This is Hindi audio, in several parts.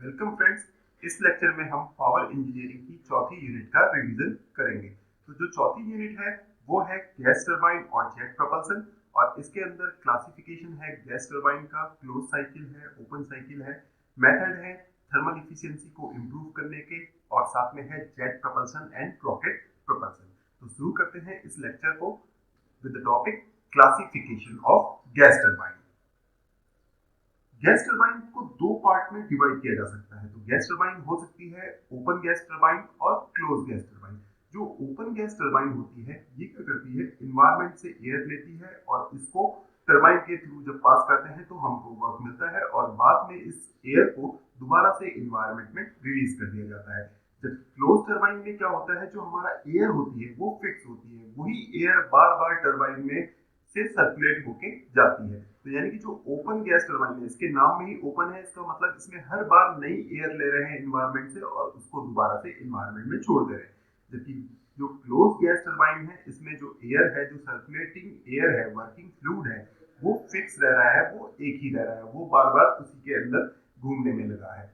Welcome friends. इस लेक्चर में हम पावर इंजीनियरिंग की चौथी यूनिट का रिवीजन करेंगे। तो जो चौथी यूनिट है वो है गैस टरबाइन और जेट प्रोपल्सन, और इसके अंदर क्लासिफिकेशन है गैस टरबाइन का, क्लोज साइकिल है, ओपन साइकिल है, मेथड है थर्मल इफिशिएंसी को इम्प्रूव करने के, और साथ में है jet propulsion and rocket propulsion. तो शुरू करते हैं इस लेक्चर को with the topic classification of gas turbine. Gas turbine को दो पार्ट में डिवाइड किया जा सकता है। तो गैस टरबाइन हो सकती है ओपन गैस टरबाइन और क्लोज गैस टरबाइन। जो ओपन गैस टरबाइन होती है ये क्या करती है, इन्वायरमेंट से एयर लेती है और इसको टरबाइन के थ्रू जब पास करते हैं तो हमको वर्क मिलता है, और बाद में इस एयर को दोबारा से इन्वायरमेंट में रिलीज कर दिया जाता है। जब क्लोज टरबाइन में क्या होता है, जो हमारा एयर होती है वो फिक्स होती है, वही एयर बार बार टरबाइन में से सर्कुलेट होके जाती है। तो यानी कि जो ओपन गैस टरबाइन है, इसके नाम में ही ओपन है, इसका मतलब इसमें हर बार नई एयर ले रहे हैं इन्वायरमेंट से और उसको दोबारा से इन्वायरमेंट में छोड़ दे रहे हैं। जबकि जो क्लोज गैस टरबाइन है, इसमें जो एयर है, जो सर्कुलेटिंग एयर है, वर्किंग फ्लूइड है, वो फिक्स रह रहा है, वो एक ही रह रहा है, वो बार बार उसी के अंदर घूमने में लगा है।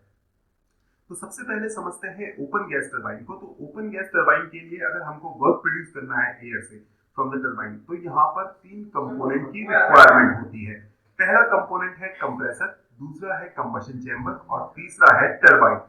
तो सबसे पहले समझते हैं ओपन गैस टरबाइन को। तो ओपन गैस टरबाइन के लिए अगर हमको वर्क प्रोड्यूस करना है एयर से फ्रॉम द टरबाइन, तो यहाँ पर तीन कंपोनेंट की रिक्वायरमेंट होती है। पहला कंपोनेंट है कंप्रेसर, दूसरा है कंबशन चेंबर और तीसरा है टरबाइन।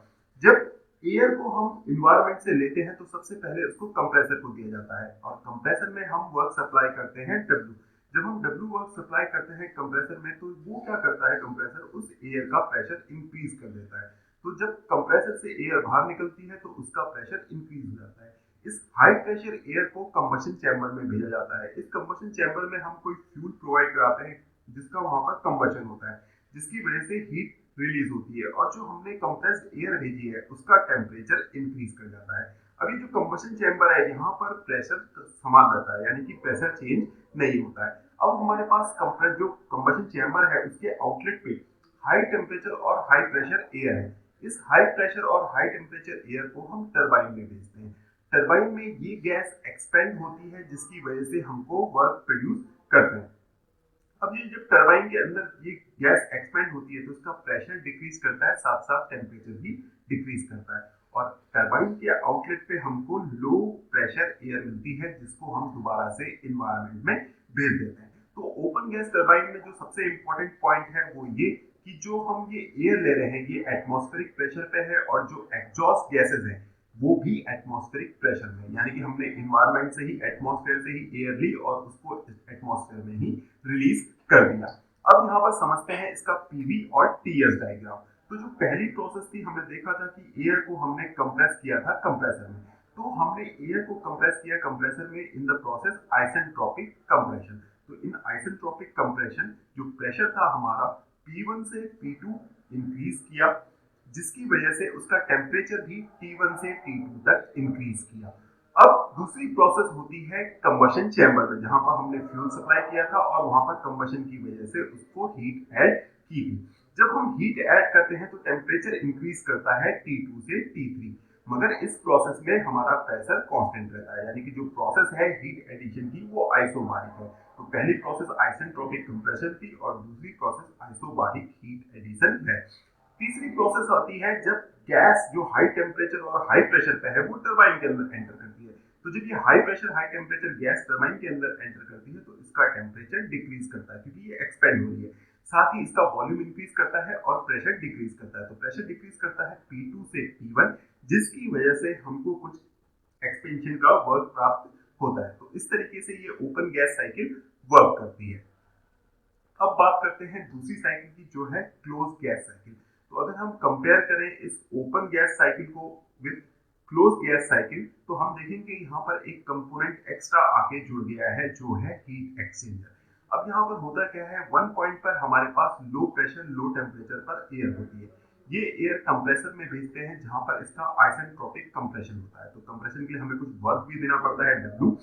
जब एयर को हम इन्वायरमेंट से लेते हैं तो सबसे पहले उसको कंप्रेसर को दिया जाता है, और कंप्रेसर में हम वर्क सप्लाई करते हैं डब्ल्यू। जब हम डब्ल्यू वर्क सप्लाई करते हैं कंप्रेसर में, तो वो क्या करता है, कंप्रेसर उस एयर का प्रेशर इंक्रीज कर देता है। तो जब कंप्रेसर से एयर बाहर निकलती है तो उसका प्रेशर इंक्रीज हो जाता है। इस हाई प्रेशर एयर को कंबशन चैम्बर में भेजा जाता है। इस कंबशन चैम्बर में हम कोई फ्यूल प्रोवाइड कराते हैं जिसका वहां पर कंबशन होता है, जिसकी वजह से हीट रिलीज होती है, और जो हमने कंप्रेस्ड एयर भेजी है उसका टेम्परेचर इंक्रीज कर जाता है। अभी जो कंबशन चैम्बर है यहाँ पर प्रेशर समान रहता है, यानी कि प्रेशर चेंज नहीं होता है। अब हमारे पास कंप्रेस जो कंबशन चैम्बर है उसके आउटलेट पे हाई टेम्परेचर और हाई प्रेशर एयर है। इस हाई प्रेशर और हाई टेम्परेचर एयर को हम टरबाइन में भेजते हैं। टरबाइन में ये गैस एक्सपेंड होती है, जिसकी वजह से हमको वर्क प्रोड्यूस करते हैं। अब ये जब टरबाइन के अंदर ये गैस एक्सपेंड होती है तो उसका प्रेशर डिक्रीज करता है, साथ साथ टेम्परेचर भी डिक्रीज करता है, और टरबाइन के आउटलेट पे हमको लो प्रेशर एयर मिलती है, जिसको हम दोबारा से इन्वायरमेंट में भेज देते हैं। तो ओपन गैस टरबाइन में जो सबसे इंपॉर्टेंट पॉइंट है वो ये कि जो हम ये एयर ले रहे हैं ये एटमॉस्फेरिक प्रेशर पे है, और जो एग्जॉस्ट गैसेज हैं वो भी एटमॉस्फेरिक प्रेशर में, यानी कि हमने इन्वायरमेंट से ही, एटमॉस्फेयर से ही एयर ली और उसको एटमॉस्फेयर में ही रिलीज कर दिया। अब यहाँ पर समझते हैं इसका पीवी और टीएस डायग्राम। तो जो पहली प्रोसेस थी, हमने देखा था कि एयर को हमने कंप्रेस किया था कंप्रेसर में। तो हमने एयर को कंप्रेस किया कंप्रेसर में in the process isentropic compression. तो इन आइसेंट्रोपिक कंप्रेशन जो प्रेशर था हमारा P1 से P2 इंक्रीज किया, जिसकी वजह से उसका टेम्परेचर भी T1 से T2 तक इंक्रीज किया। अब दूसरी प्रोसेस होती है कंबशन चैम्बर में, जहां पर हमने फ्यूल सप्लाई किया था और वहां पर कंबशन की वजह से उसको हीट ऐड की थी। जब हम हीट ऐड करते हैं तो टेम्परेचर इंक्रीज करता है T2 से T3, मगर इस प्रोसेस में हमारा प्रेशर कांस्टेंट रहता है, यानी कि जो प्रोसेस है हीट एडिशन की वो आइसोबारिक है। तो पहली प्रोसेस आइसेंट्रोपिक कंप्रेशन थी और दूसरी प्रोसेस आइसोबारिक हीट एडिशन है। तीसरी प्रोसेस आती है जब गैस जो हाई टेम्परेचर और हाई प्रेशर पे है वो टरबाइन के अंदर एंटर करती है। तो जब ये high pressure high temperature gas turbine के अंदर एंटर करती है तो इसका टेम्परेचर डिक्रीज करता है, क्योंकि ये एक्सपेंड हो रही है। साथ ही इसका वॉल्यूम इंक्रीज करता है और प्रेशर डिक्रीज करता है। तो प्रेशर डिक्रीज करता है P2 से P1, जिसकी वजह से हमको कुछ एक्सपेंशन का वर्क प्राप्त होता है। तो इस तरीके से ये ओपन गैस साइकिल वर्क करती है। अब बात करते हैं दूसरी साइकिल की, जो है क्लोज गैस साइकिल। तो अगर हम कंपेयर करें इस ओपन गैस साइकिल को विद क्लोज गैस साइकिल, तो हम देखेंगे यहाँ पर एक कंपोनेंट एक्स्ट्रा आके जुड़ गया है, जो है हीट एक्सचेंजर। अब यहाँ पर होता क्या है, वन पॉइंट पर हमारे पास लो प्रेशर लो टेम्परेचर पर एयर होती है। ये एयर कंप्रेसर में भेजते हैं, जहां पर इसका आइसेंट्रोपिक कंप्रेशन होता है। तो कंप्रेशन के लिए हमें कुछ वर्क भी देना पड़ता है डब्ल्यू,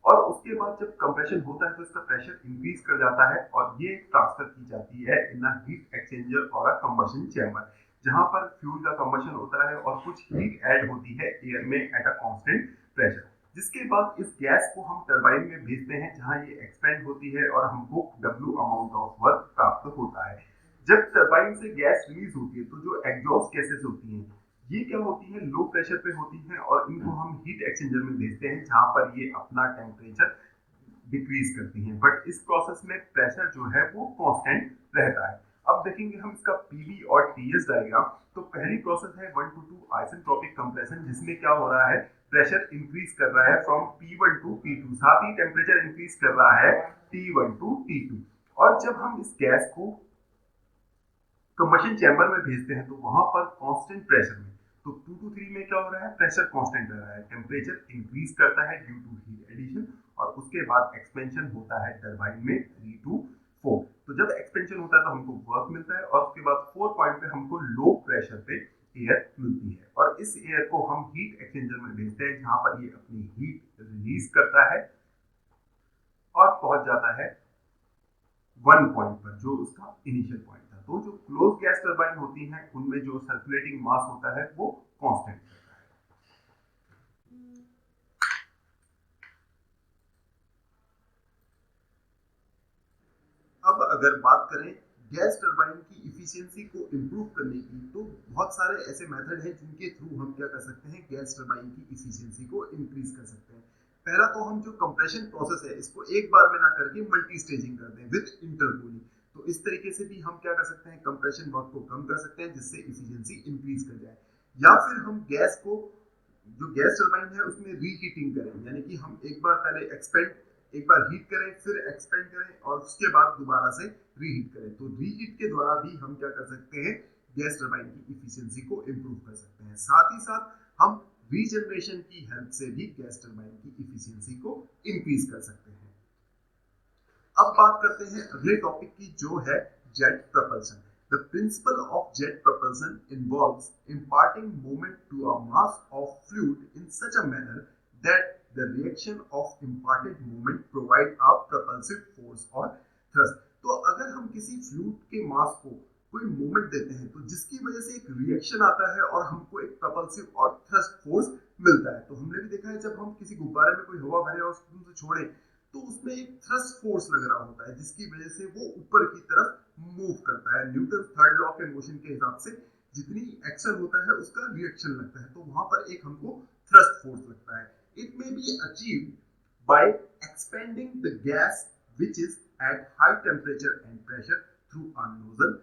और उसके बाद जब कंप्रेशन होता है तो इसका प्रेशर इंक्रीज कर जाता है, और ये ट्रांसफर की जाती है इन अ हीट एक्सचेंजर और अ कंबशन चैम्बर, जहां पर फ्यूल का कंबशन होता है और कुछ हीट ऐड होती है एयर में एट अ कांस्टेंट प्रेशर। जिसके बाद इस गैस को हम टरबाइन में भेजते हैं, जहां ये एक्सपेंड होती है और हमको डब्ल्यू अमाउंट ऑफ वर्क प्राप्त होता है। जब टरबाइन से गैस रिलीज होती है तो जो एग्जॉस्ट गैसेस होती हैं ये क्या होती है, लो प्रेशर पे होती हैं और इनको हम हीट एक्सचेंजर में भेजते हैं जहां पर ये अपना टेम्परेचर डिक्रीज करती हैं, बट इस प्रोसेस में प्रेशर जो है वो कांस्टेंट रहता है। अब देखेंगे हम इसका पीवी और टीएस डायग्राम। तो पहली प्रोसेस है 1 to 2 आइसेंट्रोपिक कंप्रेशन, जिसमें क्या हो रहा है, प्रेशर इंक्रीज कर रहा है फ्रॉम P1 टू P2, साथ ही टेम्परेचर इंक्रीज कर रहा है T1 टू T2। और जब हम इस गैस को कंबशन चैम्बर में भेजते हैं तो वहां पर कांस्टेंट प्रेशर में, तो 2 to 3 में क्या हो रहा है, प्रेशर कांस्टेंट रह रहा है, टेम्परेचर इंक्रीज करता है ड्यू टू हीट एडिशन, और उसके बाद एक्सपेंशन होता है टरबाइन में 3 to 4। तो जब एक्सपेंशन होता है तो हमको वर्क मिलता है और उसके बाद 4 पॉइंट पे हमको लो प्रेशर पे एयर मिलती है, और इस एयर को हम हीट एक्सचेंजर में भेजते हैं जहां पर ये अपनी हीट रिलीज करता है और पहुंच जाता है 1 पॉइंट पर जो उसका इनिशियल पॉइंट था। तो जो क्लोज गैस टरबाइन होती हैं उनमें जो सर्कुलेटिंग मास होता है वो कांस्टेंट रहता है। अब अगर बात करें गैस टरबाइन की इफिशियंसी को इम्प्रूव करने की, तो बहुत सारे ऐसे मेथड हैं जिनके थ्रू हम क्या कर सकते हैं, गैस टरबाइन की इफिशियंसी को इंक्रीज कर सकते हैं। पहला तो हम जो कंप्रेशन प्रोसेस है इसको एक बार में ना करके मल्टी स्टेजिंग कर दें विद इंटरकूलिंग। तो इस तरीके से भी हम क्या कर सकते हैं, कंप्रेशन वर्क को कम कर सकते हैं जिससे इफिशियंसी इंक्रीज कर जाए। या फिर हम गैस को, जो गैस टरबाइन है उसमें रीहीटिंग करें, यानी कि हम एक बार पहले एक्सपेंड, एक बार हीट करें फिर एक्सपेंड करें और उसके बाद दोबारा से रीहीट करें। तो रीहीट के द्वारा भी हम क्या कर सकते हैं, गैस टरबाइन की इफिशियंसी को इम्प्रूव कर सकते हैं। साथ ही साथ हम रीजनरेशन की हेल्प से भी गैस टरबाइन की इफिशियंसी को इंक्रीज कर सकते हैं। अब बात करते हैं अगले टॉपिक की जो है jet propulsion. The principle of jet propulsion involves imparting moment to a mass of fluid in such a manner that the reaction of imparted moment provide a propulsive force or thrust। तो अगर हम किसी फ्लूइड के मास को कोई मूवमेंट देते हैं तो जिसकी वजह से एक रिएक्शन आता है और हमको एक प्रपल्सिव और थ्रस्ट फोर्स मिलता है। तो हमने भी देखा है जब हम किसी गुब्बारे में कोई हवा भरे और उसको छोड़े तो उसमें एक थ्रस्ट फोर्स लग रहा होता है जिसकी वजह से वो ऊपर की तरफ मूव करता है। न्यूटन थर्ड लॉ के मोशन के हिसाब से जितनी एक्शन होता है उसका रिएक्शन लगता है, तो वहां पर एक हमको थ्रस्ट फोर्स लगता है। It may be achieved by expanding the gas which is at high temperature and pressure through a nozzle,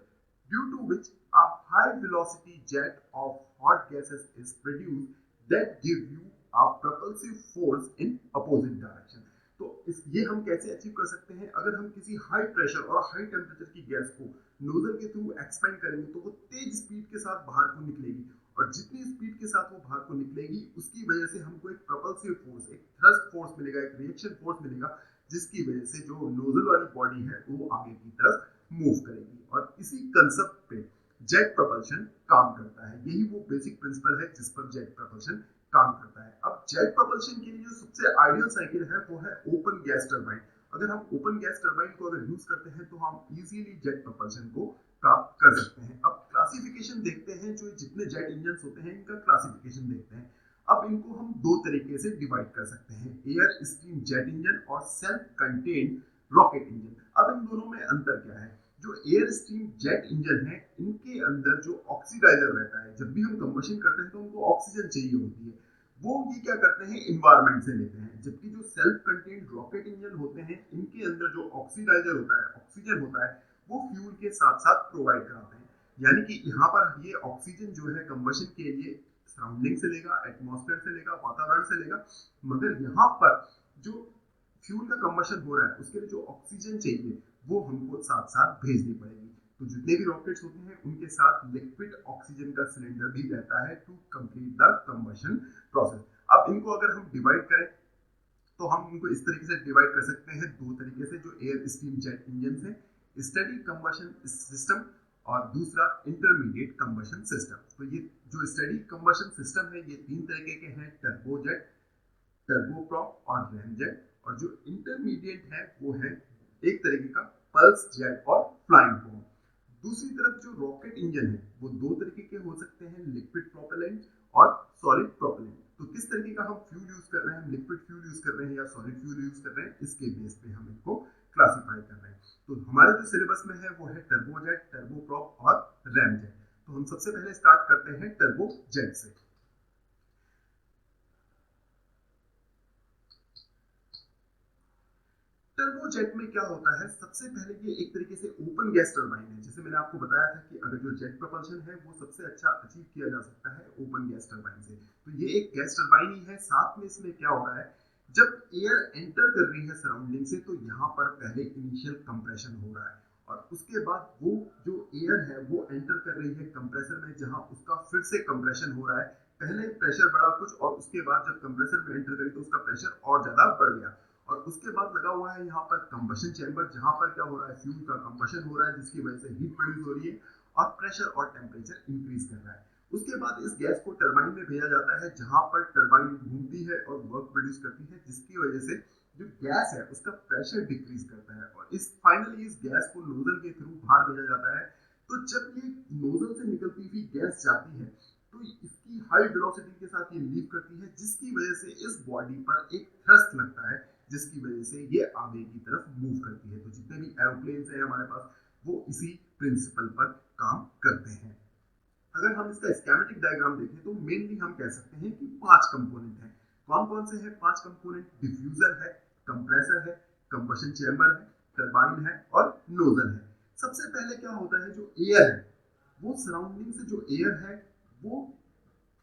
due to which a high velocity jet of hot gases is produced that give you a propulsive force in opposite direction। तो ये हम कैसे अचीव कर सकते हैं, अगर हम किसी हाई प्रेशर और हाई टेम्परेचर की गैस को नोजल के थ्रू एक्सपेंड करेंगे तो वो तेज स्पीड के साथ बाहर को निकलेगी, और जितनी स्पीड के साथ वो बाहर को निकलेगी उसकी वजह से हमको एक प्रपल्सिव फोर्स, एक थ्रस्ट फोर्स मिलेगा, एक रिएक्शन फोर्स मिलेगा, जिसकी वजह से जो नोजल वाली बॉडी है वो आगे की तरफ मूव करेगी। और इसी कंसेप्ट पे जेट प्रपल्शन काम करता है। यही वो बेसिक प्रिंसिपल है जिस पर जेट प्रपल्शन काम करता है। अब जेट प्रपल्शन के लिए जो सबसे आइडियल साइकिल है वो है ओपन गैस टरबाइन। अगर हम ओपन गैस टरबाइन को अगर यूज करते हैं तो हम इजीली जेट प्रपल्शन को प्राप्त कर सकते हैं। अब क्लासिफिकेशन देखते हैं, जो जितने जेट इंजन होते हैं इनका क्लासिफिकेशन देखते हैं। अब इनको हम दो तरीके से डिवाइड कर सकते हैं, एयर स्टीम जेट इंजन और सेल्फ कंटेन्ड रॉकेट इंजन। अब इन दोनों में अंतर क्या है, जो एयर स्टीम जेट इंजन है इनके अंदर जो ऑक्सीडाइजर रहता है, जब भी हम कंबशन करते हैं तो उनको ऑक्सीजन चाहिए होती है, वो ये क्या करते हैं इन्वायरमेंट से लेते हैं। जबकि जो सेल्फ कंटेन्ड रॉकेट इंजन होते हैं इनके अंदर जो ऑक्सीडाइजर होता है, ऑक्सीजन होता है, वो फ्यूल के साथ साथ प्रोवाइड कराते हैं। यानी कि यहाँ पर ये ऑक्सीजन जो है कंबशन के लिए सराउंडिंग से लेगा, एटमॉस्फेयर से लेगा, वातावरण से लेगा, मगर यहाँ पर जो फ्यूल का कंबशन हो रहा है उसके लिए जो ऑक्सीजन चाहिए वो हमको साथ साथ भेजनी पड़ेगी। तो जितने भी रॉकेट्स होते हैं उनके साथ लिक्विड ऑक्सीजन का सिलेंडर भी रहता है to complete the combustion process. अब इनको अगर हम डिवाइड करें तो हम इनको इस तरीके से डिवाइड कर सकते हैं दो तरीके से, जो एयर स्टीम जेट इंजन है, स्टेडी कंबशन सिस्टम और दूसरा इंटरमीडिएट कंबशन सिस्टम। तो ये जो स्टेडी कंबशन सिस्टम है ये तीन तरीके के हैं, टर्बोजेट, टर्बोप्रॉप और रैमजेट। और जो इंटरमीडिएट है वो है एक तरीके का पल्स जेट और फ्लाइंग फॉर्म। दूसरी तरफ जो रॉकेट इंजन है वो दो तरीके के हो सकते हैं, लिक्विड प्रोपेलेंट और सॉलिड प्रोपेलेंट। तो किस तरीके का हम फ्यूल यूज कर रहे हैं, लिक्विड फ्यूल यूज कर रहे हैं या सॉलिड फ्यूल यूज कर रहे हैं, इसके बेस पे हम इनको क्लासिफाई कर रहे हैं। तो हमारे जो सिलेबस में है वो है टर्बोजेट, टर्बोप्रॉप और रैमजेट। तो हम सबसे पहले स्टार्ट करते हैं टर्बोजेट से। टर्बोजेट में क्या होता है, सबसे पहले ये एक तरीके से ओपन गैस टरबाइन है। जैसे मैंने आपको बताया था कि अगर जो जेट प्रोपल्शन है वो सबसे अच्छा अचीव किया जा सकता है ओपन गैस टरबाइन से। तो ये एक गैस टरबाइन ही है। साथ में इसमें क्या हो रहा है, जब एयर एंटर कर रही है सराउंडिंग से तो यहाँ पर पहले इनिशियल कंप्रेशन हो रहा है और उसके बाद वो जो एयर है वो एंटर कर रही है कंप्रेसर में, जहाँ उसका फिर से कंप्रेशन हो रहा है। पहले प्रेशर बढ़ा कुछ और उसके बाद जब कंप्रेसर में एंटर करी तो उसका प्रेशर और ज्यादा बढ़ गया और उसके बाद लगा हुआ है यहाँ पर कंबशन चैम्बर, जहाँ पर क्या हो रहा है, फ्यूल का कंबशन हो रहा है जिसकी वजह से हीट प्रोड्यूस हो रही है और प्रेशर और टेम्परेचर इंक्रीज कर रहा है। उसके बाद इस गैस को टरबाइन में भेजा जाता है जहां पर टरबाइन घूमती है और वर्क प्रोड्यूस करती है, जिसकी वजह से जो गैस है उसका प्रेशर डिक्रीज करता है और इस फाइनली इस गैस को नोजल के थ्रू बाहर भेजा जाता है। तो जब ये नोजल से निकलती हुई गैस जाती है तो इसकी हाई वेलोसिटी के साथ ये लीव करती है, जिसकी वजह से इस बॉडी पर एक थ्रस्ट लगता है, जिसकी वजह से ये आगे की तरफ मूव करती है। तो जितने भी एरोप्लेन्स हैं हमारे पास वो इसी प्रिंसिपल पर काम करते हैं। अगर हम इसका स्कीमेटिक डायग्राम देखें तो मेनली हम कह सकते हैं कि 5 कंपोनेंट हैं। कौन कौन से हैं 5 कंपोनेंट? डिफ्यूजर है, कंप्रेसर है, कंबशन चैम्बर है, टरबाइन है और नोजल है। सबसे पहले क्या होता है, जो एयर है वो सराउंडिंग से जो एयर है वो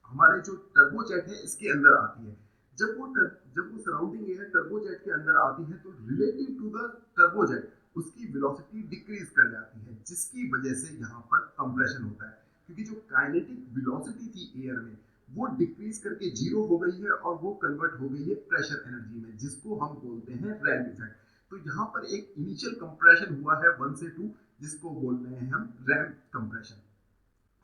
हमारे जो टर्बोजेट है इसके अंदर आती है। जब वो सराउंडिंग एयर टर्बोजेट के अंदर आती है तो रिलेटिव टू द टर्बोजेट उसकी वेलोसिटी डिक्रीज कर जाती है, जिसकी वजह से यहाँ पर कंप्रेशन होता है, क्योंकि जो काइनेटिक वेलोसिटी थी एयर में वो डिक्रीज करके जीरो हो गई है और वो कन्वर्ट हो गई है प्रेशर एनर्जी में, जिसको हम बोलते हैं रैम इफेक्ट। तो यहाँ पर एक इनिशियल कंप्रेशन हुआ है 1 से 2, जिसको बोल रहे हैं हम रैम कंप्रेशन।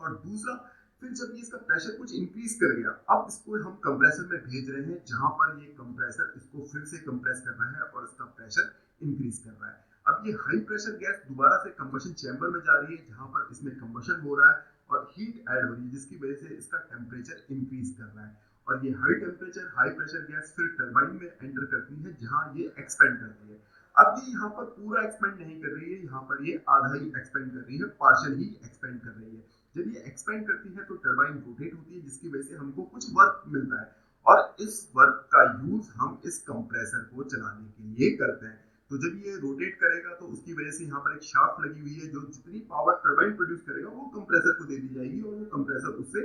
और दूसरा, फिर जब ये इसका प्रेशर कुछ इंक्रीज कर गया, अब इसको हम कंप्रेसर में भेज रहे हैं जहां पर ये कंप्रेसर इसको फिर से कंप्रेस कर रहा है और इसका प्रेशर इंक्रीज कर रहा है। अब ये हाई प्रेशर गैस दोबारा से कंबशन चैम्बर में जा रही है जहां पर इसमें कंबशन हो रहा है और हीट ऐड हो रही है, जिसकी वजह से इसका टेम्परेचर इंक्रीज कर रहा है और ये high temperature high pressure gas फिर टरबाइन में एंटर करती है जहां ये एक्सपेंड करती है। अब ये यहाँ पर पूरा एक्सपेंड नहीं कर रही है, यहाँ पर ये आधा ही एक्सपेंड कर रही है, पार्शियल ही एक्सपेंड कर रही है। जब ये एक्सपेंड करती है तो टरबाइन रोटेट होती है, जिसकी वजह से हमको कुछ वर्क मिलता है और इस वर्क का यूज हम इस कंप्रेसर को चलाने के लिए करते हैं। तो जब ये रोटेट करेगा तो उसकी वजह से यहाँ पर एक शाफ्ट लगी हुई है, जो जितनी पावर टरबाइन प्रोड्यूस करेगा वो कंप्रेसर को दे दी जाएगी और वो कंप्रेसर उससे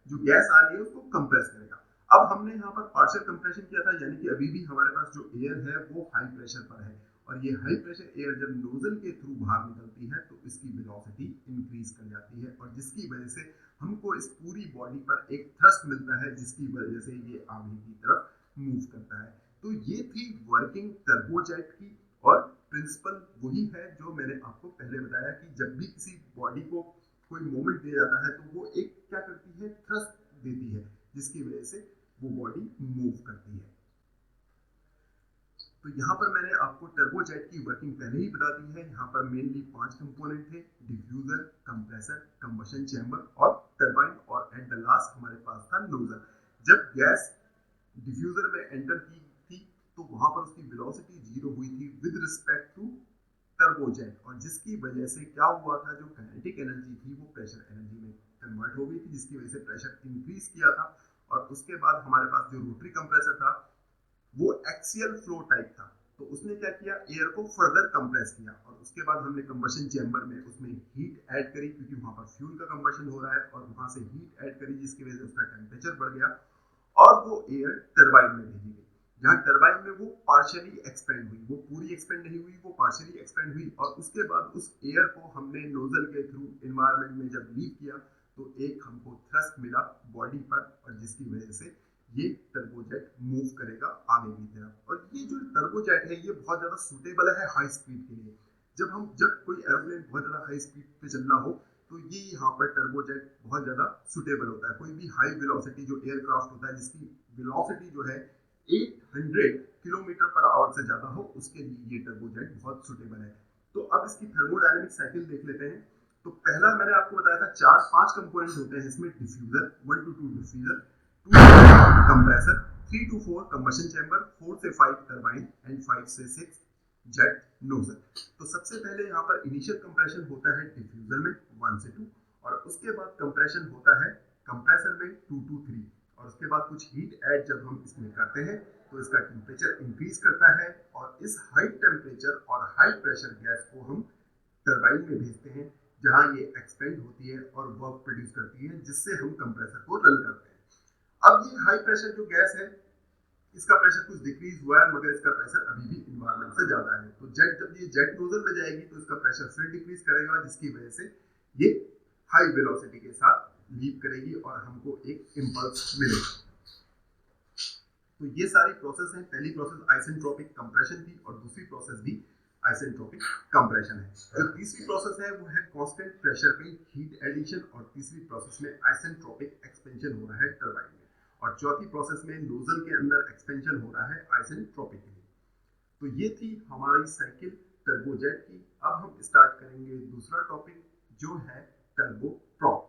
जो गैस आ रही है उसको कंप्रेस करेगा। अब हमने यहाँ पर पार्शियल कंप्रेशन किया था, यानी कि अभी भी हमारे पास जो एयर है वो हाई प्रेशर पर है और ये हाई प्रेशर एयर जब नोजल के थ्रू बाहर निकलती है तो इसकी वेलोसिटी इंक्रीज कर जाती है और जिसकी वजह से हमको इस पूरी बॉडी पर एक थ्रस्ट मिलता है, जिसकी वजह से ये आगे की तरफ मूव करता है। तो ये थी वर्किंग टर्बोजेट की और प्रिंसिपल वही है जो मैंने आपको पहले बताया कि जब भी किसी बॉडी को कोई मोमेंट दिया जाता है तो वो एक क्या करती है, थ्रस्ट देती है, जिसकी वजह से वो बॉडी मूव करती है। तो यहाँ पर मैंने आपको टर्बोजेट की वर्किंग पहले ही बता दी है। यहाँ पर मेनली 5 कंपोनेंट थे, डिफ्यूजर, कंप्रेसर, कंबशन चैम्बर और टरबाइन और एट द लास्ट हमारे पास था नोजल। जब गैस डिफ्यूजर में एंटर की थी तो वहां पर उसकी वेलोसिटी जीरो हुई थी विद रिस्पेक्ट टू टर्बोजेट और जिसकी वजह से क्या हुआ था, जो काइनेटिक एनर्जी थी वो प्रेशर एनर्जी में कन्वर्ट हो गई थी, जिसकी वजह से प्रेशर इंक्रीज किया था और उसके बाद हमारे पास जो रोटरी कंप्रेसर था वो एक्सियल फ्लो टाइप था, तो उसने क्या किया, एयर को फर्दर कंप्रेस किया और उसके बाद हमने कंबशन चैम्बर में उसमें हीट ऐड करी, क्योंकि वहां पर फ्यूल का कंबशन हो रहा है और वहां से हीट ऐड करी, जिसकी वजह से उसका टेम्परेचर बढ़ गया और वो एयर टरबाइन में भेजी गई, जहां टरबाइन में वो पार्शियली एक्सपेंड हुई, वो पूरी एक्सपेंड नहीं हुई, वो पार्शियली एक्सपेंड हुई और उसके बाद उस एयर को हमने नोजल के थ्रू एनवायरमेंट में जब लीव किया तो एक हमको थ्रस्ट मिला बॉडी पर और जिसकी वजह से ये टर्बोजेट मूव करेगा आगे की तरफ। और ये जो टर्बोजेट है ये बहुत ज्यादा सूटेबल है हाई स्पीड के लिए। जब कोई एरोप्लेन बहुत ज्यादा हाई स्पीड पे चल रहा हो तो ये यहाँ पर टर्बोजेट बहुत ज्यादा सूटेबल होता है। कोई भी हाई वेलोसिटी जो एयरक्राफ्ट होता है जिसकी वेलोसिटी जो है 800 किलोमीटर पर आवर से ज्यादा हो, उसके लिए ये टर्बोजेट बहुत सूटेबल है। तो अब इसकी थर्मोडायनेमिक साइकिल देख लेते हैं। तो पहला मैंने आपको बताया था 4-5 कंपोनेंट होते हैं इसमें, diffuser 1 to 2 diffuser, 2 compressor, 3 to 4 combustion chamber, 4 से 5 टरबाइन एंड 5 से 6 जेट नोजल। तो सबसे पहले यहाँ पर इनिशियल कंप्रेशन होता है डिफ्यूजर में 1 से 2, और उसके बाद कंप्रेशन होता है कंप्रेसर में 2 to 3, और उसके बाद कुछ हीट ऐड जब हम इसमें करते हैं तो इसका टेम्परेचर इंक्रीज करता है, और इस हाई टेम्परेचर और हाई प्रेशर गैस को हम टरबाइन में भेजते हैं, जहां ये एक्सपेंड होती है और वर्क प्रोड्यूस करती है, जिससे हम कंप्रेसर को रन करते हैं। अब ये हाई प्रेशर जो गैस है, इसका प्रेशर कुछ डिक्रीज हुआ है, मगर इसका प्रेशर अभी भी इन्वायरमेंट से ज्यादा है। तो जब ये जेट नोजल में जाएगी तो इसका प्रेशर फिर डिक्रीज करेगा, जिसकी वजह से ये हाई वेलोसिटी के साथ लीव करेगी और हमको एक इम्पल्स मिलेगा। तो ये सारी प्रोसेस है। पहली प्रोसेस आइसेंट्रोपिक कंप्रेशन थी और दूसरी प्रोसेस भी आइसेंट्रोपिक कंप्रेशन है। जो तीसरी प्रोसेस है वो है कांस्टेंट प्रेशर पे हीट एडिशन, और तीसरी प्रोसेस में आइसेंट्रोपिक एक्सपेंशन हो रहा है टरबाइन में, और चौथी प्रोसेस में नोजल के अंदर एक्सपेंशन हो रहा है आइसेंट्रोपिकली। तो ये थी हमारी साइकिल टर्बोजेट की। अब हम स्टार्ट करेंगे दूसरा टॉपिक, जो है turboprop.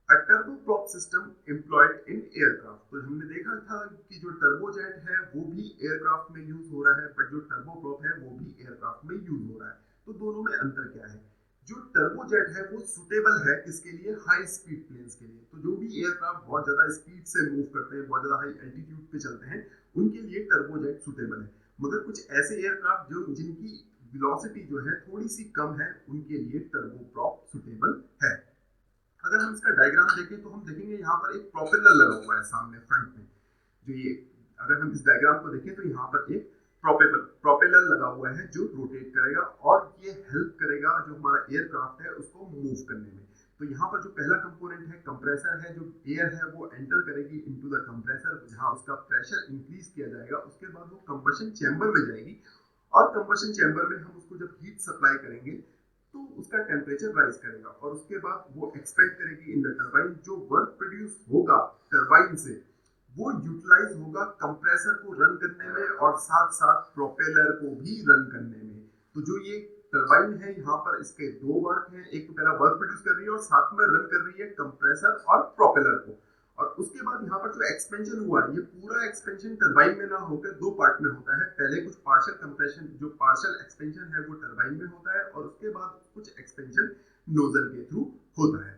A turboprop system employed in aircraft। तो हमने देखा था कि जो टर्बोजेट है वो भी एयरक्राफ्ट में यूज हो रहा है, बट जो टर्बोप्रॉप है वो भी एयरक्राफ्ट में यूज हो रहा है। तो दोनों में अंतर क्या है? जो टर्बोजेट है वो सुटेबल है किसके लिए? हाई स्पीड प्लेन्स के लिए। तो जो भी एयरक्राफ्ट बहुत ज्यादा स्पीड से मूव करते हैं, बहुत ज्यादा हाई एल्टीट्यूड पे चलते हैं, उनके लिए टर्बोजेट सुटेबल है। मगर कुछ ऐसे एयरक्राफ्ट जो जिनकी वेलोसिटी जो है थोड़ी सी कम है, उनके लिए टर्बोप्रॉप सुटेबल है। अगर हम इसका डायग्राम देखें तो हम देखेंगे यहाँ पर एक प्रोपेलर लगा हुआ है सामने फ्रंट में। जो ये, अगर हम इस डायग्राम को देखें तो यहाँ पर एक प्रोपेलर लगा हुआ है जो रोटेट करेगा, और ये हेल्प करेगा जो हमारा एयरक्राफ्ट है उसको मूव करने में। तो यहाँ पर जो पहला कंपोनेंट है कंप्रेसर है, जो एयर है वो एंटर करेगी इनटू द कंप्रेसर, जहाँ उसका प्रेशर इंक्रीज किया जाएगा। उसके बाद वो कंबशन चैम्बर में जाएगी, और कंबशन चैम्बर में हम उसको जब हीट सप्लाई करेंगे तो उसका टेम्परेचर राइज करेगा, और उसके बाद वो एक्सपेंड करेगी इन द टरबाइन। जो वर्क प्रोड्यूस होगा टरबाइन से वो यूटिलाइज होगा कंप्रेसर को रन करने में, और साथ साथ प्रोपेलर को भी रन करने में। तो जो ये टरबाइन है यहाँ पर इसके दो वर्क हैं, एक तो पहला वर्क प्रोड्यूस कर रही है और साथ में रन कर रही है कंप्रेसर और प्रोपेलर को। और उसके बाद यहाँ पर जो एक्सपेंशन हुआ है, ये पूरा एक्सपेंशन टरबाइन में ना होकर दो पार्ट में होता है। पहले कुछ पार्शियल कंप्रेशन, जो पार्शियल एक्सपेंशन है वो टरबाइन में होता है, और उसके बाद कुछ एक्सपेंशन नोजल के थ्रू होता है।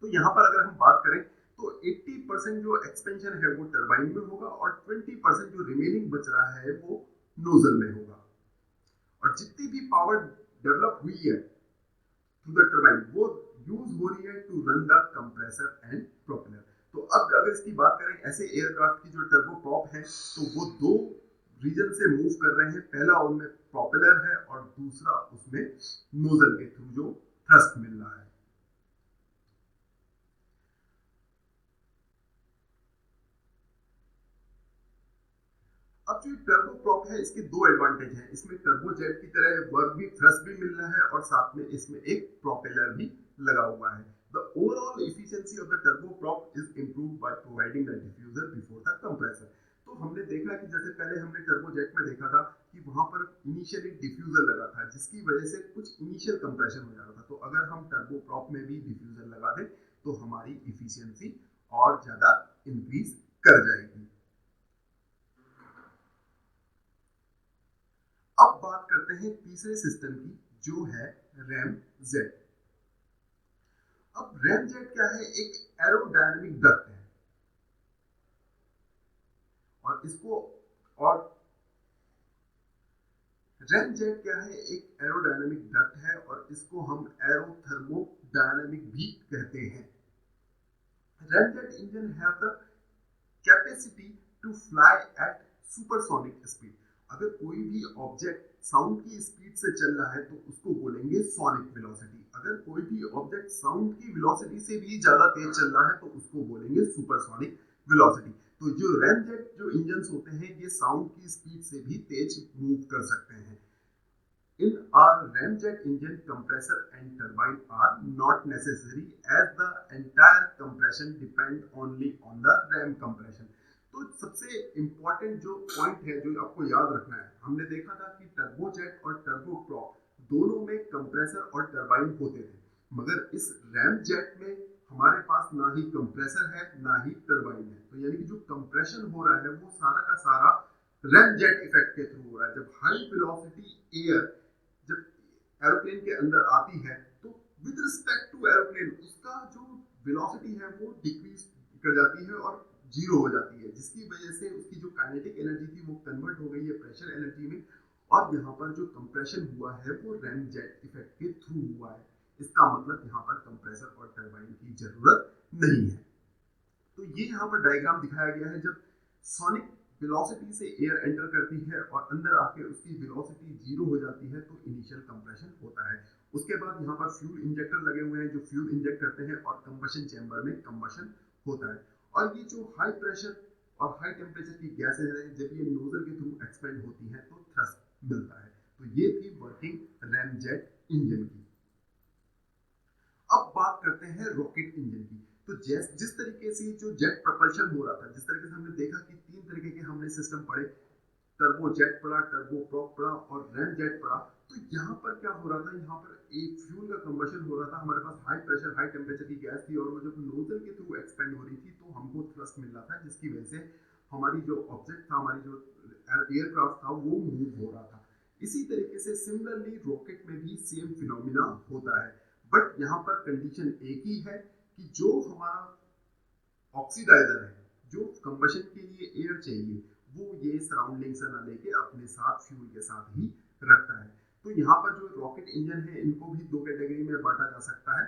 तो यहाँ पर अगर हम बात करें तो 80% जो एक्सपेंशन है वो टरबाइन में होगा, और 20% जो रिमेनिंग बच रहा है वो नोजल में होगा। और जितनी भी पावर डेवलप हुई है थ्रू द टरबाइन वो यूज हो रही है to run the compressor and propeller. तो अब अगर इसकी बात करें ऐसे एयरक्राफ्ट की जो टर्बोप्रॉप है, तो वो दो रीजन से मूव कर रहे हैं। पहला उनमें प्रोपेलर है, और दूसरा उसमें नोजल के थ्रू जो थ्रस्ट मिल रहा है। अब जो टर्बोप्रॉप है इसके दो एडवांटेज हैं। इसमें टर्बोजेट की तरह वर्क भी, थ्रस्ट भी मिल रहा है, और साथ में इसमें एक प्रोपेलर भी लगा हुआ है। The overall efficiency of the turboprop is improved by providing a diffuser before the compressor। तो हमने देखा कि जैसे पहले हमने टर्बोजेट में देखा था कि वहां पर इनिशियली डिफ्यूजर लगा था, जिसकी वजह से कुछ इनिशियल कंप्रेशन हो जाता था। तो अगर हम टर्बोप्रॉप में भी डिफ्यूजर लगा दें तो हमारी इफिशियंसी और ज्यादा इंक्रीज कर जाएगी। अब बात करते हैं तीसरे सिस्टम की, जो है रैम जेट। अब रैम जेट क्या है? एक एरोडायनेमिक डक्ट है, और इसको, और रैम जेट क्या है? एक एरोडायनेमिक डक्ट है, और इसको हम एरोथर्मोडायनेमिक भी कहते हैं। Ram jet engine have the capacity to fly at supersonic speed. अगर कोई भी ऑब्जेक्ट साउंड की स्पीड से चल रहा है तो उसको बोलेंगे सोनिक वेलोसिटी। अगर कोई भी ऑब्जेक्ट साउंड की वेलोसिटी से भी ज्यादा तेज चल रहा है तो उसको बोलेंगे सुपरसोनिक वेलोसिटी। तो जो रैम जेट जो इंजन्स होते हैं ये साउंड की स्पीड से भी तेज मूव कर सकते हैं। In our ramjet engine, compressor and turbine are not necessary as the entire compression depend only on the ram compression। तो सबसे इम्पोर्टेंट जो पॉइंट है जो आपको याद रखना है, हमने देखा था कि टर्बोजेट और टर्बोप्रॉप दोनों में कंप्रेसर और टरबाइन होते थे, मगर इस रैम जेट में हमारे पास ना ही कंप्रेसर है ना ही टरबाइन है। तो यानी कि जो कंप्रेशन हो रहा है वो सारा का सारा रैम जेट इफेक्ट के थ्रू हो रहा है। जब हाई वेलोसिटी एयर जब एरोप्लेन के अंदर आती है तो विद रिस्पेक्ट टू एरोप्लेन उसका जो वेलोसिटी है वो डिक्रीज कर जाती है और जीरो हो जाती है, जिसकी वजह से उसकी जो काइनेटिक एनर्जी थी वो कन्वर्ट हो गई है प्रेशर एनर्जी में, और यहाँ पर जो कंप्रेशन हुआ है वो रैम जेट इफेक्ट के थ्रू हुआ है। इसका मतलब यहाँ पर कंप्रेसर और टरबाइन की जरूरत नहीं है। तो ये यहाँ पर डायग्राम दिखाया गया है, जब सोनिक वेलोसिटी से एयर एंटर करती है और अंदर आके उसकी वेलोसिटी जीरो हो जाती है तो इनिशियल कंप्रेशन होता है। उसके बाद यहाँ पर फ्यूल इंजेक्टर लगे हुए हैं जो फ्यूल इंजेक्ट करते हैं और कंबशन चैम्बर में कंबशन होता है। और ये जो हाई प्रेशर और हाई टेम्परेचर की गैसेज हैं जब ये नोजल के थ्रू एक्सपेंड होती हैं तो थ्रस्ट मिलता है। तो ये थी वर्किंग रैम जेट इंजन की। अब बात करते हैं रॉकेट इंजन की। तो जिस तरीके से जो जेट प्रपल्शन हो रहा था, जिस तरीके से हमने देखा कि तीन तरीके के हमने सिस्टम पढ़े, टर्बो जेट पढ़ा, टर्बो प्रॉप पढ़ा और रैम जेट पढ़ा। तो यहाँ पर क्या हो रहा था, यहाँ पर एक फ्यूल का कंबशन हो रहा था, हमारे पास हाई प्रेशर हाई टेम्परेचर की गैस थी और वो जब नोजल के थ्रू एक्सपेंड हो रही थी तो हमको थ्रस्ट मिल रहा था, जिसकी वजह से हमारी जो ऑब्जेक्ट था, हमारी जो एयरक्राफ्ट था वो मूव हो रहा था। इसी तरीके से सिमिलरली रॉकेट में भी सेम फिनोमिना होता है, बट यहाँ पर कंडीशन एक ही है कि जो हमारा ऑक्सीडाइजर है, जो कंबशन के लिए एयर चाहिए, वो ये सराउंडिंग से ना लेके अपने साथ फ्यूल के साथ ही रखता है। तो यहाँ पर जो रॉकेट इंजन है इनको भी दो कैटेगरी में बांटा जा सकता है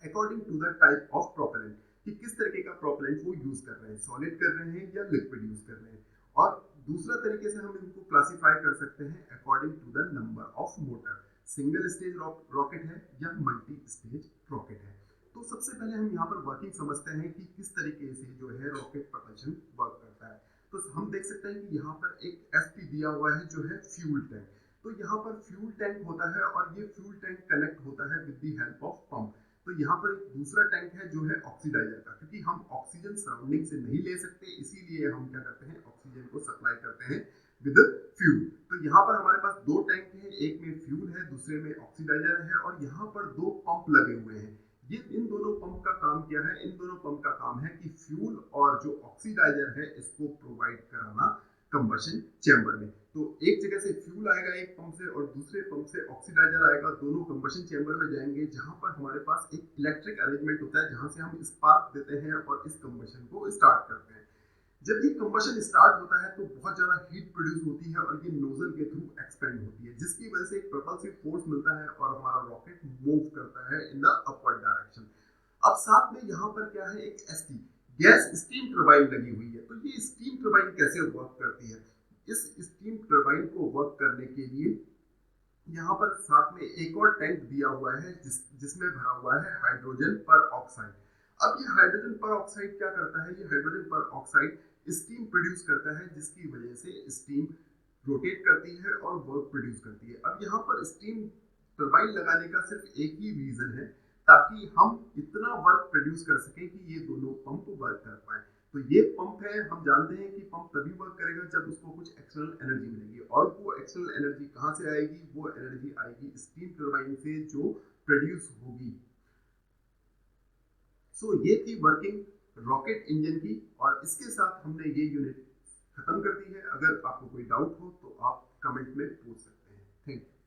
according to the type of propellant, कि किस तरीके का प्रोपेलेंट वो यूज कर रहे हैं, सॉलिड कर रहे हैं या लिक्विड यूज कर रहे हैं। और दूसरा तरीके से हम इनको क्लासिफाई कर सकते हैं according to the number of motor, single stage rocket है या मल्टी स्टेज रॉकेट है। तो सबसे पहले हम यहाँ पर वर्किंग समझते हैं कि किस तरीके से जो है रॉकेट प्रोपल्शन वर्क करता है। तो हम देख सकते हैं कि यहाँ पर एक एफपी दिया हुआ है जो है फ्यूल टैंक। तो यहाँ पर फ्यूल टैंक होता है और ये फ्यूल टैंक कनेक्ट होता है with the help of pump. तो यहाँ पर एक दूसरा टैंक है जो है ऑक्सीडाइजर का, क्योंकि हम ऑक्सीजन सराउंडिंग से नहीं ले सकते, इसीलिए हम क्या करते हैं ऑक्सीजन को सप्लाई करते हैं विद फ्यूल। तो यहाँ पर हमारे पास दो टैंक है, एक में फ्यूल है दूसरे में ऑक्सीडाइजर है, और यहाँ पर दो पंप लगे हुए हैं। ये इन दोनों पंप का काम क्या है, इन दोनों पंप का काम है कि फ्यूल और जो ऑक्सीडाइजर है इसको प्रोवाइड कराना कंबशन चैम्बर में। तो एक जगह से फ्यूल आएगा एक पंप से और दूसरे पंप से ऑक्सीडाइजर आएगा, दोनों कंबशन चैम्बर में जाएंगे जहां पर हमारे पास एक इलेक्ट्रिक अरेंजमेंट होता है जहां से हम स्पार्क देते हैं और इस कंबशन को स्टार्ट करते हैं। जब ये कंबशन स्टार्ट होता है तो बहुत ज्यादा हीट प्रोड्यूस होती है और ये नोजल के थ्रू एक्सपेंड होती है, जिसकी वजह से एक प्रोपल्सिव फोर्स मिलता है और हमारा रॉकेट मूव करता है इन द अपवर्ड डायरेक्शन। अब साथ में यहाँ पर क्या है, एक एसटी गैस स्टीम टरबाइन लगी हुई है। तो ये स्टीम टरबाइन कैसे वर्क करती है, इस स्टीम टरबाइन को वर्क करने के लिए यहाँ पर साथ में एक और टैंक दिया हुआ है जिसमें भरा हुआ है हाइड्रोजन पर ऑक्साइड। अब ये हाइड्रोजन पर ऑक्साइड क्या करता है, ये हाइड्रोजन पर ऑक्साइड स्टीम प्रोड्यूस करता है, जिसकी वजह से स्टीम रोटेट करती है और वर्क प्रोड्यूस करती है। अब यहाँ पर स्टीम टरबाइन लगाने का सिर्फ एक ही रीजन है, ताकि हम इतना वर्क प्रोड्यूस कर सकें कि ये दोनों पंप वर्क कर पाए। तो ये पंप है, हम जानते हैं कि पंप तभी वर्क करेगा जब उसको कुछ एक्सटर्नल एनर्जी मिलेगी, और वो एक्सटर्नल एनर्जी कहाँ से आएगी, वो एनर्जी आएगी स्टीम टरबाइन से जो प्रोड्यूस होगी। सो ये थी वर्किंग रॉकेट इंजन की, और इसके साथ हमने ये यूनिट खत्म कर दी है। अगर आपको कोई डाउट हो तो आप कमेंट में पूछ सकते हैं। Thank you.